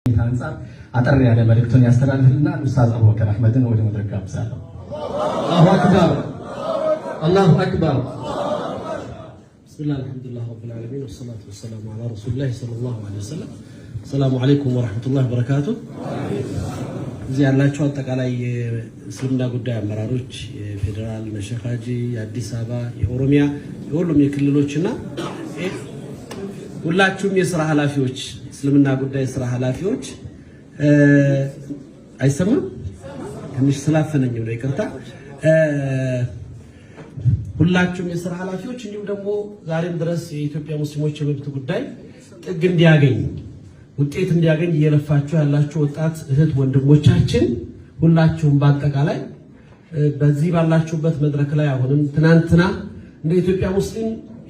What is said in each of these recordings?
አንጻር አጠር ያለ መልእክቱን ያስተላልፍልና ኡስታዝ አቡበከር አህመድን ወደ መድረክ ጋብዛለሁ። አላሁ አክበር አላሁ አክበር። ቢስሚላህ አልሐምዱሊላህ ረቢል ዓለሚን ወሰላቱ ወሰላሙ ዐላ ረሱሊላህ ሰለላሁ ዐለይሂ ወሰለም። ሰላሙ አለይኩም ወራህመቱላሂ ወበረካቱ። እዚህ ያላችሁ አጠቃላይ የእስልምና ጉዳይ አመራሮች፣ የፌዴራል መሸኻጂ፣ የአዲስ አበባ፣ የኦሮሚያ፣ የሁሉም የክልሎችና ሁላችሁም የሥራ ኃላፊዎች እስልምና ጉዳይ ሥራ ኃላፊዎች አይሰማም ትንሽ ስላፈነኝ ነው ይቅርታ። ሁላችሁም የሥራ ኃላፊዎች እንዲሁም ደግሞ ዛሬም ድረስ የኢትዮጵያ ሙስሊሞች የመብት ጉዳይ ጥግ እንዲያገኝ ውጤት እንዲያገኝ እየለፋችሁ ያላችሁ ወጣት እህት ወንድሞቻችን ሁላችሁም በአጠቃላይ በዚህ ባላችሁበት መድረክ ላይ አሁንም ትናንትና እንደ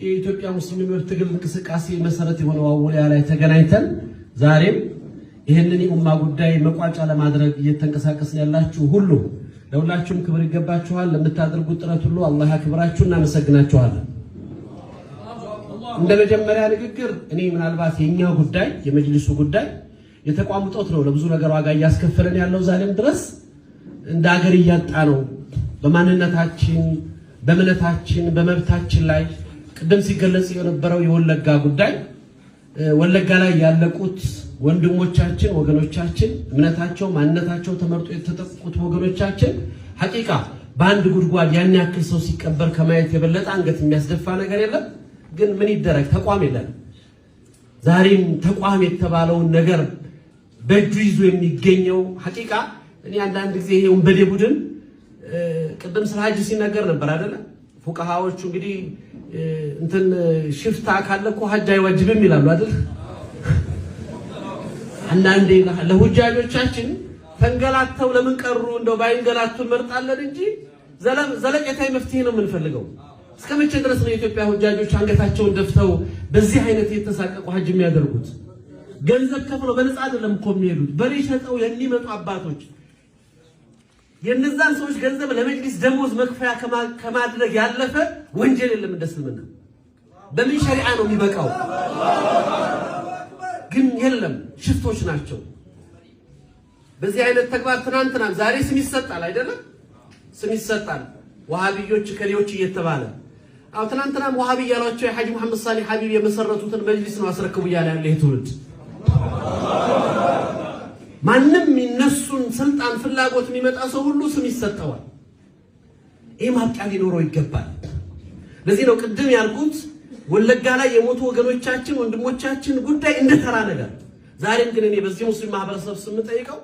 የኢትዮጵያ ሙስሊም የመብት ትግል እንቅስቃሴ መሰረት የሆነው አውሊያ ላይ ተገናኝተን ዛሬም ይሄንን የኡማ ጉዳይ መቋጫ ለማድረግ እየተንቀሳቀስን ያላችሁ ሁሉ ለሁላችሁም ክብር ይገባችኋል። ለምታደርጉት ጥረት ሁሉ አላህ ያክብራችሁ፣ እናመሰግናችኋለን። እንደ መጀመሪያ ንግግር እኔ ምናልባት የኛ ጉዳይ የመጅሊሱ ጉዳይ የተቋም ጦት ነው ለብዙ ነገር ዋጋ እያስከፈለን ያለው ዛሬም ድረስ እንደ ሀገር እያጣ ነው። በማንነታችን፣ በእምነታችን፣ በመብታችን ላይ ቅድም ሲገለጽ የነበረው የወለጋ ጉዳይ ወለጋ ላይ ያለቁት ወንድሞቻችን ወገኖቻችን እምነታቸው ማንነታቸው ተመርጦ የተጠቁት ወገኖቻችን ሐቂቃ በአንድ ጉድጓድ ያን ያክል ሰው ሲቀበር ከማየት የበለጠ አንገት የሚያስደፋ ነገር የለም። ግን ምን ይደረግ ተቋም የለም። ዛሬም ተቋም የተባለውን ነገር በእጁ ይዞ የሚገኘው ሐቂቃ እኔ አንዳንድ ጊዜ ይሄ ወንበዴ ቡድን ቅድም ስለ ሐጅ ሲነገር ነበር አይደለ? ፉቃሃዎቹ እንግዲህ እንትን ሽፍታ ካለ እኮ ሐጅ አይዋጅብም ይላሉ አይደል? አንዳንዴ ለሁጃጆቻችን ተንገላተው ለምን ቀሩ እንደው ባይንገላቱ እንመርጣለን እንጂ ዘለቄታዊ መፍትሄ ነው የምንፈልገው። እስከ መቼ ድረስ ነው የኢትዮጵያ ሁጃጆች አንገታቸውን ደፍተው በዚህ አይነት የተሳቀቁ ሐጅ የሚያደርጉት? ገንዘብ ከፍለው በነፃ አይደለም እኮ የሚሄዱት። በሬ ሸጠው የሚመጡ አባቶች የነዛን ሰዎች ገንዘብ ለመጅሊስ ደሞዝ መክፈያ ከማድረግ ያለፈ ወንጀል የለም እንደ እስልምና። በምን ሸሪዓ ነው የሚበቃው? ግን የለም ሽፍቶች ናቸው። በዚህ አይነት ተግባር ትናንትና ዛሬ ስም ይሰጣል አይደለም? ስም ይሰጣል ወሃቢዮች ከሌዎች እየተባለ አው ትናንትና ወሃቢ ያሏቸው የሐጂ መሐመድ ሳሊህ ሐቢብ የመሰረቱትን መጅሊስ ነው አስረክቡ እያለ ያለ ትውልድ። ማንም የነሱን ስልጣን ፍላጎት የሚመጣ ሰው ሁሉ ስም ይሰጠዋል። ይሄ ማብቂያ ሊኖረው ይገባል። ለዚህ ነው ቅድም ያልኩት ወለጋ ላይ የሞቱ ወገኖቻችን ወንድሞቻችን ጉዳይ እንደተራ ነገር። ዛሬም ግን እኔ በዚህ ሙስሊም ማህበረሰብ ስም ጠይቀው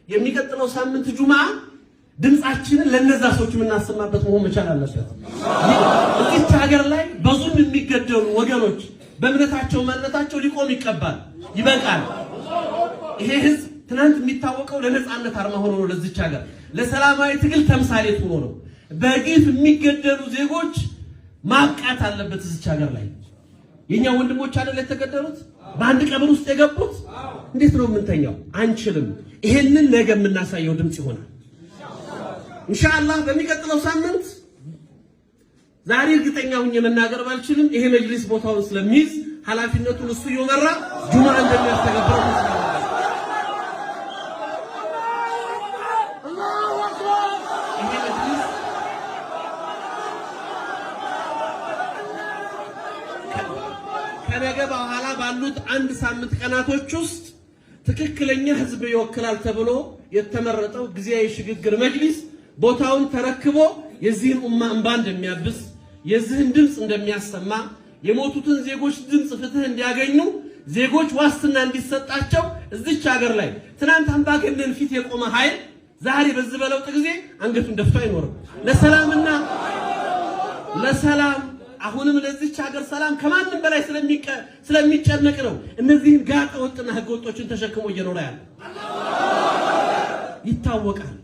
የሚቀጥለው ሳምንት ጁምዓ ድምጻችንን ለነዛ ሰዎች የምናሰማበት መሆን መቻል አለበት። እዚህ ሀገር ላይ በዙም የሚገደሉ ወገኖች በእምነታቸው ማንነታቸው ሊቆም ይቀባል። ይበቃል። ይሄ ህዝብ ትናንት የሚታወቀው ለነጻነት አርማ ሆኖ ነው። ለዚች ሀገር ለሰላማዊ ትግል ተምሳሌት ሆኖ ነው። በግፍ የሚገደሉ ዜጎች ማብቃት አለበት። እዚች ሀገር ላይ የኛ ወንድሞች አይደል የተገደሉት በአንድ ቀብር ውስጥ የገቡት? እንዴት ነው የምንተኛው? አንችልም። ይሄንን ነገ የምናሳየው ድምጽ ይሆናል ኢንሻአላህ በሚቀጥለው ሳምንት። ዛሬ እርግጠኛ ሆኜ መናገር ባልችልም ይሄ መጅሊስ ቦታውን ስለሚይዝ ኃላፊነቱን እሱ ይወራ ጁምዓ እንደሚያስተገብረው ተስፋ አላሁ አክበር። ይሄ መጅሊስ ከነገ በኋላ ባሉት አንድ ሳምንት ቀናቶች ውስጥ ትክክለኛ ህዝብ ይወክላል ተብሎ የተመረጠው ጊዜያዊ ሽግግር መጅሊስ ቦታውን ተረክቦ የዚህን ኡማ እንባ እንደሚያብስ የዚህን ድምጽ እንደሚያሰማ የሞቱትን ዜጎች ድምጽ ፍትህ እንዲያገኙ ዜጎች ዋስትና እንዲሰጣቸው እዚች ሀገር ላይ ትናንት አምባገነን ፊት የቆመ ኃይል ዛሬ በዚህ በለውጥ ጊዜ አንገቱን ደፍቶ አይኖርም። ለሰላም አሁንም ለዚች ሀገር ሰላም ከማንም በላይ ስለሚጨነቅ ነው እነዚህን ጋጠ ወጥና ህገ ወጦችን ተሸክሞ እየኖረ ያለ ይታወቃል።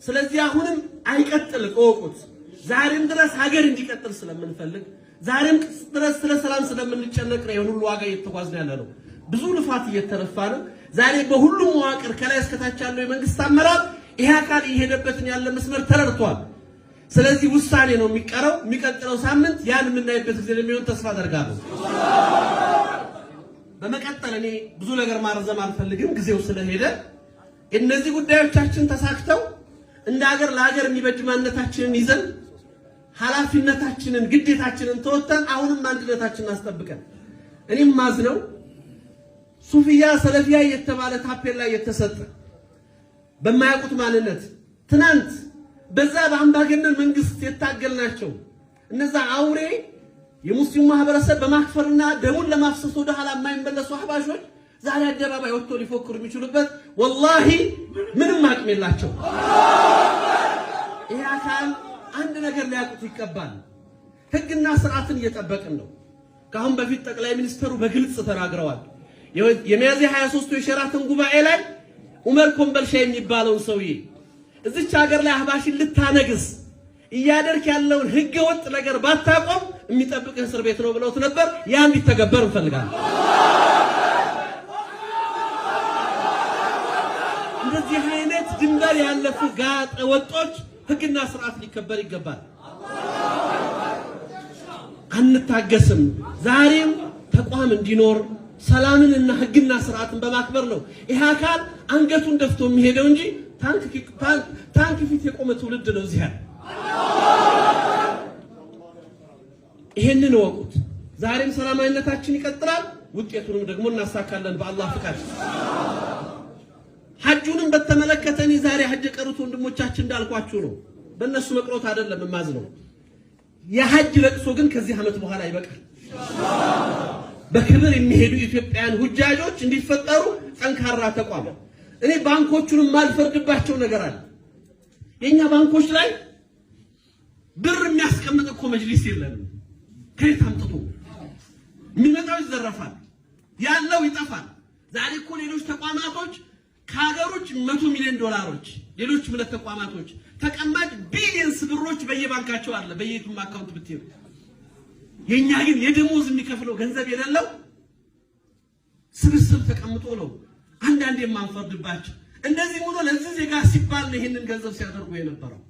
ስለዚህ አሁንም አይቀጥል ቆቁት። ዛሬም ድረስ ሀገር እንዲቀጥል ስለምንፈልግ ዛሬም ድረስ ስለ ሰላም ስለምንጨነቅ ነው ሁሉ ዋጋ እየተጓዝን ያለ ነው። ብዙ ልፋት እየተረፋ ነው። ዛሬ በሁሉም መዋቅር ከላይ እስከታች ያለው የመንግስት አመራር ይሄ አካል እየሄደበትን ያለ መስመር ተረድቷል። ስለዚህ ውሳኔ ነው የሚቀረው። የሚቀጥለው ሳምንት ያን የምናይበት ጊዜ ለሚሆን ተስፋ አደርጋለሁ። በመቀጠል እኔ ብዙ ነገር ማርዘም አልፈልግም ጊዜው ስለሄደ እነዚህ ጉዳዮቻችን ተሳክተው እንደ ሀገር ለሀገር የሚበጅ ማንነታችንን ይዘን ኃላፊነታችንን ግዴታችንን ተወጥተን አሁንም አንድነታችንን አስጠብቀን እኔም ማዝነው ሱፊያ ሰለፊያ የተባለ ታፔላ የተሰጠ በማያውቁት ማንነት ትናንት በዛ በአምባገነን መንግስት የታገልናቸው እነዛ አውሬ የሙስሊም ማህበረሰብ በማክፈርና ደሙን ለማፍሰስ ወደ ኋላ የማይመለሱ አህባሾች ዛሬ አደባባይ ወጥቶ ሊፎክሩ የሚችሉበት ወላሂ ምንም አቅም የላቸው። ይሄ አካል አንድ ነገር ሊያውቁት ይገባል። ህግና ስርዓትን እየጠበቅን ነው። ከአሁን በፊት ጠቅላይ ሚኒስትሩ በግልጽ ተናግረዋል። የሚያዝያ 23 የሸራተን ጉባኤ ላይ ዑመር ኮምበልሻ የሚባለውን ሰውዬ እዚች ሀገር ላይ አህባሽን ልታነግስ እያደረክ ያለውን ህገ ወጥ ነገር ባታቆም የሚጠብቅህ እስር ቤት ነው ብለውት ነበር። ያ እንዲተገበር እንፈልጋለን። እንደዚህ አይነት ድንበር ያለፉ ጋጠ ወጦች ህግና ስርዓት ሊከበር ይገባል። አንታገስም። ዛሬም ተቋም እንዲኖር ሰላምንና ህግና ስርዓትን በማክበር ነው ይሄ አካል አንገቱን ደፍቶ የሚሄደው እንጂ ታንክ ፊት የቆመ ትውልድ ነው እዚህ ያለ። ይሄንን ወቁት። ዛሬም ሰላማዊነታችን ይቀጥላል። ውጤቱንም ደግሞ እናሳካለን በአላህ ፍቃድ። ሐጁንም በተመለከተ እኔ ዛሬ ሐጅ የቀሩት ወንድሞቻችን እንዳልኳችሁ ነው። በእነሱ መቅሮት አይደለም የማዝነው። የሐጅ ለቅሶ ግን ከዚህ ዓመት በኋላ ይበቃል። በክብር የሚሄዱ ኢትዮጵያውያን ሁጃጆች እንዲፈጠሩ ጠንካራ ተቋም። እኔ ባንኮቹንም ማልፈርድባቸው ነገር አለ። የኛ ባንኮች ላይ ብር የሚያስቀምጥ እኮ መጅሊስ የለንም። ከየት አምጥቶ የሚመጣው ይዘረፋል፣ ያለው ይጠፋል። ዛሬ እኮ ሌሎች ተቋማቶች ከሀገሮች 100 ሚሊዮን ዶላሮች ሌሎች ሁለት ተቋማቶች ተቀማጭ ቢሊየንስ ብሮች በየባንካቸው አለ በየቱም አካውንት ብትይው። የኛ ግን የደሞዝ የሚከፍለው ገንዘብ የሌለው ስብስብ ተቀምጦ ነው አንዳንዴ የማንፈርድባቸው። እንደዚህ ሆኖ ለዚህ ዜጋ ሲባል ነው ይሄንን ገንዘብ ሲያደርጉ የነበረው።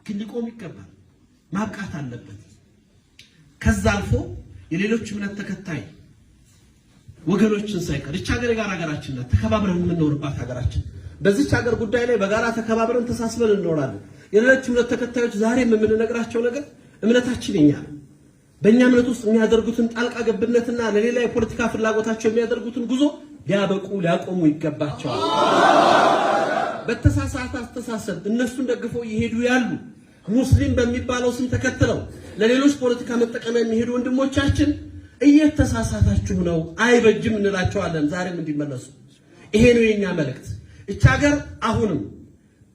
ግን ሊቆም ይገባል፣ ማብቃት አለበት። ከዛ አልፎ የሌሎች እምነት ተከታይ ወገኖችን ሳይቀር እቺ ሀገር የጋራ ሀገራችን ናት። ተከባብረን የምንኖርባት ሀገራችን። በዚች ሀገር ጉዳይ ላይ በጋራ ተከባብረን ተሳስበን እንኖራለን። የሌሎች እምነት ተከታዮች ዛሬም የምንነግራቸው ነገር እምነታችን የኛ ነው። በእኛ እምነት ውስጥ የሚያደርጉትን ጣልቃ ገብነትና ለሌላ የፖለቲካ ፍላጎታቸው የሚያደርጉትን ጉዞ ሊያበቁ ሊያቆሙ ይገባቸዋል። በተሳሳተ አስተሳሰብ እነሱን ደግፈው ይሄዱ ያሉ ሙስሊም በሚባለው ስም ተከትለው ለሌሎች ፖለቲካ መጠቀሚያ የሚሄዱ ወንድሞቻችን እየተሳሳታችሁ ነው፣ አይበጅም እንላቸዋለን። ዛሬም እንዲመለሱ ይሄ ነው የኛ መልእክት። እቺ ሀገር አሁንም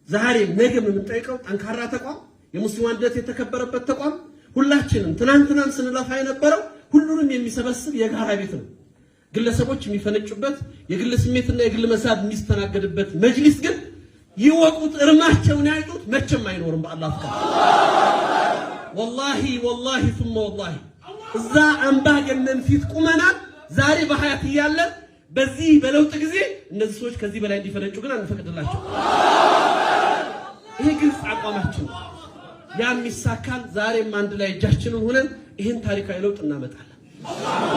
ዛሬም ነገም የምንጠይቀው ጠንካራ ተቋም፣ የሙስሊም አንድነት የተከበረበት ተቋም፣ ሁላችንም ትናንትናም ስንለፋ የነበረው ሁሉንም የሚሰበስብ የጋራ ቤት ነው። ግለሰቦች የሚፈነጩበት የግል ስሜትና የግል መሳብ የሚስተናገድበት መጅሊስ ግን ይወቁት፣ እርማቸውን ያይጡት፣ መቼም አይኖርም በአላህ ፍቃድ። ወላሂ ወላሂ ثم ወላሂ እዛ አምባገነን ፊት ቁመናል። ዛሬ በሐያት እያለ በዚህ በለውጥ ጊዜ እነዚህ ሰዎች ከዚህ በላይ እንዲፈነጩ ግን አንፈቅድላቸው። ይሄ ግልጽ አቋማችን ነው። ያም ይሳካል። ዛሬም አንድ ላይ እጃችንን ሆነን ይሄን ታሪካዊ ለውጥ እናመጣለን።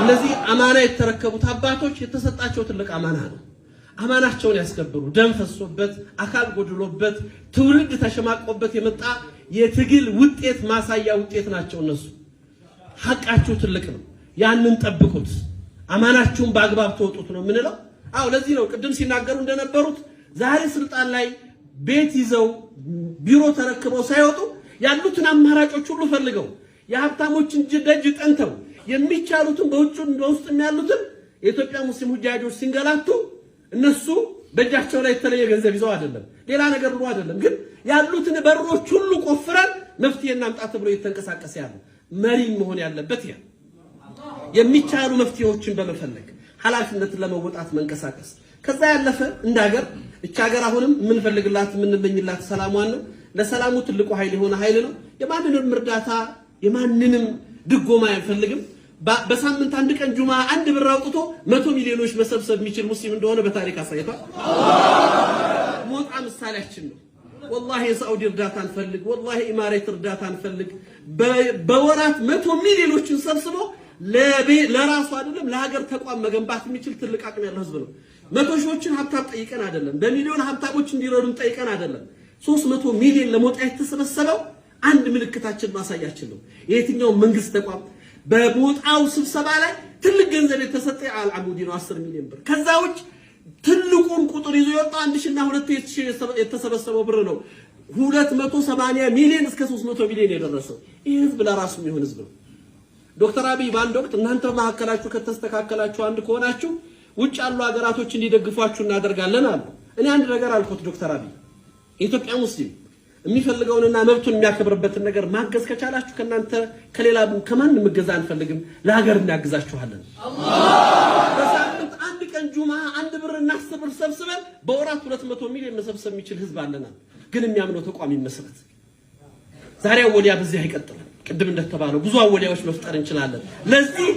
እነዚህ አማና የተረከቡት አባቶች የተሰጣቸው ትልቅ አማና ነው። አማናቸውን ያስከብሩ። ደም ፈሶበት አካል ጎድሎበት ትውልድ ተሸማቆበት የመጣ የትግል ውጤት ማሳያ ውጤት ናቸው እነሱ። ሐቃችሁ ትልቅ ነው። ያንን ጠብቁት። አማናችሁን በአግባብ ተወጡት ነው የምንለው። አዎ ለዚህ ነው ቅድም ሲናገሩ እንደነበሩት ዛሬ ስልጣን ላይ ቤት ይዘው ቢሮ ተረክበው ሳይወጡ ያሉትን አማራጮች ሁሉ ፈልገው የሀብታሞችን ደጅ ጠንተው የሚቻሉትን በውጭም በውስጥም ያሉትን የኢትዮጵያ ሙስሊም ሁጃጆች ሲንገላቱ እነሱ በእጃቸው ላይ የተለየ ገንዘብ ይዘው አይደለም፣ ሌላ ነገር ብሎ አይደለም፣ ግን ያሉትን በሮች ሁሉ ቆፍረን መፍትሄ እናምጣ ብሎ እየተንቀሳቀሰ ያለ መሪ መሆን ያለበት ያ የሚቻሉ መፍትሄዎችን በመፈለግ ኃላፊነትን ለመወጣት መንቀሳቀስ። ከዛ ያለፈ እንደ ሀገር እቺ ሀገር አሁንም የምንፈልግላት የምንመኝላት ሰላሟን ነው። ለሰላሙ ትልቁ ኃይል የሆነ ኃይል ነው። የማንንም እርዳታ የማንንም ድጎማ አይፈልግም። በሳምንት አንድ ቀን ጁማ አንድ ብር አውጥቶ 100 ሚሊዮኖች መሰብሰብ የሚችል ሙስሊም እንደሆነ በታሪክ አሳይቷል። ሞጣ ምሳሌያችን ነው። ወላሂ የሳዑዲ እርዳታ አንፈልግ፣ ወላሂ ኢማሬት እርዳታ አንፈልግ። በወራት 100 ሚሊዮኖችን ሰብስቦ ለራሱ አይደለም ለሀገር ተቋም መገንባት የሚችል ትልቅ አቅም ያለው ህዝብ ነው። 100 ሺዎችን ሀብታም ጠይቀን አይደለም፣ በሚሊዮን ሀብታሞች እንዲረዱን ጠይቀን አይደለም። 300 ሚሊዮን ለሞጣ የተሰበሰበው አንድ ምልክታችን ማሳያችን ነው። የትኛው መንግስት ተቋም በሞጣው ስብሰባ ላይ ትልቅ ገንዘብ የተሰጠ አልዓሙዲ ነው 10 ሚሊዮን ብር። ከዛ ውጭ ትልቁን ቁጥር ይዞ የወጣ 1000 እና 2000 የተሰበሰበው ብር ነው 280 ሚሊዮን እስከ 300 ሚሊዮን የደረሰው። ይህ ህዝብ ለራሱ የሚሆን ህዝብ ነው። ዶክተር አብይ በአንድ ወቅት እናንተ ማከላችሁ ከተስተካከላችሁ አንድ ከሆናችሁ ውጭ ያሉ ሀገራቶች እንዲደግፏችሁ እናደርጋለን አሉ። እኔ አንድ ነገር አልኩት ዶክተር አብይ የኢትዮጵያ ሙስሊም የሚፈልገውንና መብቱን የሚያከብርበትን ነገር ማገዝ ከቻላችሁ ከናንተ ከሌላ ከማንም እገዛ አንፈልግም፣ ለሀገር እናግዛችኋለን። በሳምንት አንድ ቀን ጁማ አንድ ብር እናስብር ሰብስበን በወራት 200 ሚሊዮን መሰብሰብ የሚችል ህዝብ አለና ግን የሚያምነው ተቋም ይመስረት። ዛሬ አወሊያ በዚህ አይቀጥልም። ቅድም እንደተባለው ብዙ አወሊያዎች መፍጠር እንችላለን። ለዚህ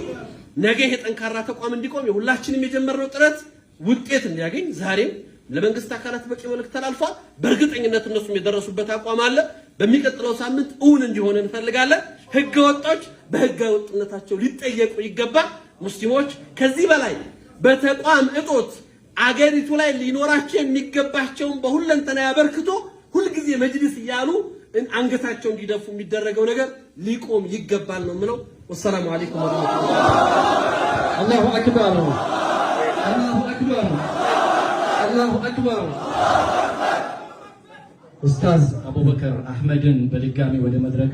ነገ ይሄ ጠንካራ ተቋም እንዲቆም የሁላችንም የጀመርነው ጥረት ውጤት እንዲያገኝ ዛሬም ለመንግስት አካላት በቂ መልእክት ተላልፏል። በእርግጠኝነት እነሱም የደረሱበት አቋም አለ። በሚቀጥለው ሳምንት እውን እንዲሆን እንፈልጋለን። ህገ ወጦች በህገ ወጥነታቸው ሊጠየቁ ይገባል። ሙስሊሞች ከዚህ በላይ በተቋም እጦት አገሪቱ ላይ ሊኖራቸው የሚገባቸውን በሁለንተና ያበርክቶ ሁልጊዜ መጅሊስ እያሉ አንገታቸው እንዲደፉ የሚደረገው ነገር ሊቆም ይገባል ነው የምለው። ወሰላሙ አለይኩም ወራህመቱላህ። አላሁ አክበር አላሁ አክበር አላሁ አክበር። ኡስታዝ አቡበከር አህመድን በድጋሚ ወደ መድረክ